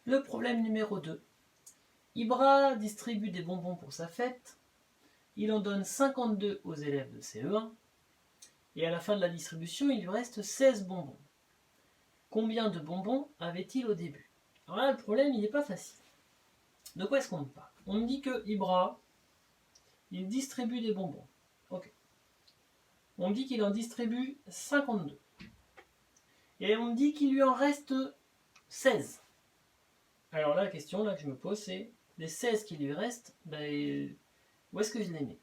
Le problème numéro 2. Ibra distribue des bonbons pour sa fête. Il en donne 52 aux élèves de CE1. Et à la fin de la distribution, il lui reste 16 bonbons. Combien de bonbons avait-il au début? Alors là, le problème, il n'est pas facile. De quoi est-ce qu'on me parle? On me dit que Ibra, il distribue des bonbons. Ok. On me dit qu'il en distribue 52. Et on me dit qu'il lui en reste 16. Alors là, la question là, que je me pose, c'est les 16 qui lui restent, où est-ce que je les mets?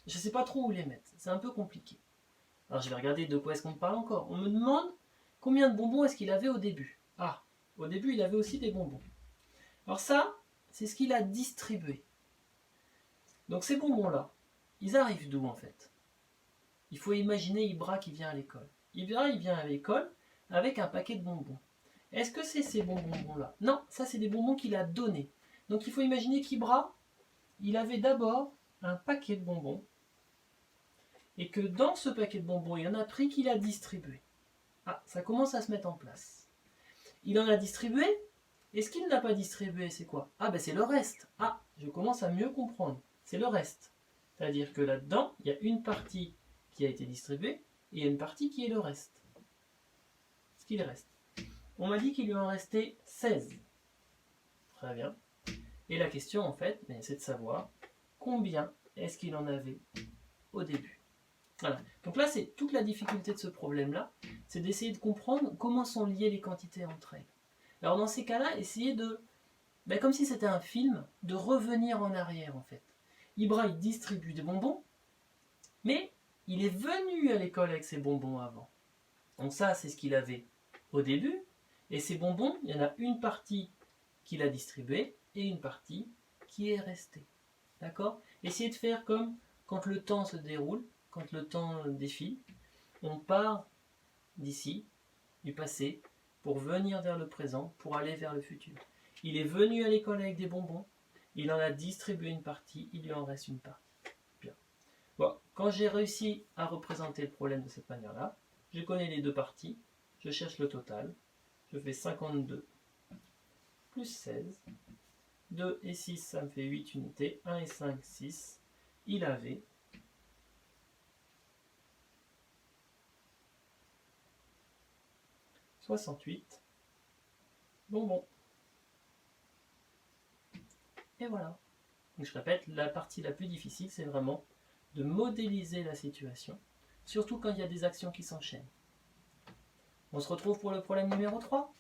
Je ne sais pas trop où les mettre. C'est un peu compliqué. Alors je vais regarder de quoi est-ce qu'on me parle encore. On me demande combien de bonbons est-ce qu'il avait au début. Ah, au début, il avait aussi des bonbons. Alors ça, c'est ce qu'il a distribué. Donc ces bonbons-là, ils arrivent d'où en fait? Il faut imaginer Ibra qui vient à l'école. Ibra, il vient à l'école avec un paquet de bonbons. Est-ce que c'est ces bonbons-là? Non, ça c'est des bonbons qu'il a donnés. Donc il faut imaginer qu'Ibra, il avait d'abord un paquet de bonbons et que dans ce paquet de bonbons, il y en a pris qu'il a distribué. Ah, ça commence à se mettre en place. Il en a distribué, et ce qu'il n'a pas distribué, c'est quoi? Ah, c'est le reste. Ah, je commence à mieux comprendre. C'est le reste. C'est-à-dire que là-dedans, il y a une partie qui a été distribuée, et il y a une partie qui est le reste. Ce qu'il reste. On m'a dit qu'il lui en restait 16. Très bien. Et la question, en fait, c'est de savoir combien est-ce qu'il en avait au début. Voilà. Donc là, c'est toute la difficulté de ce problème-là, c'est d'essayer de comprendre comment sont liées les quantités entre elles. Alors dans ces cas-là, essayez de, comme si c'était un film, de revenir en arrière en fait. Ibra, il distribue des bonbons, mais il est venu à l'école avec ses bonbons avant. Donc ça, c'est ce qu'il avait au début. Et ces bonbons, il y en a une partie qu'il a distribuée et une partie qui est restée. D'accord? Essayez de faire comme quand le temps se déroule, quand le temps défile, on part d'ici, du passé, pour venir vers le présent, pour aller vers le futur. Il est venu à l'école avec des bonbons, il en a distribué une partie, il lui en reste une partie. Bien. Bon, quand j'ai réussi à représenter le problème de cette manière-là, je connais les deux parties, je cherche le total, je fais 52 plus 16, 2 et 6, ça me fait 8 unités, 1 et 5, 6, il avait 68 bonbons. Et voilà. Donc je répète, la partie la plus difficile, c'est vraiment de modéliser la situation, surtout quand il y a des actions qui s'enchaînent. On se retrouve pour le problème numéro 3.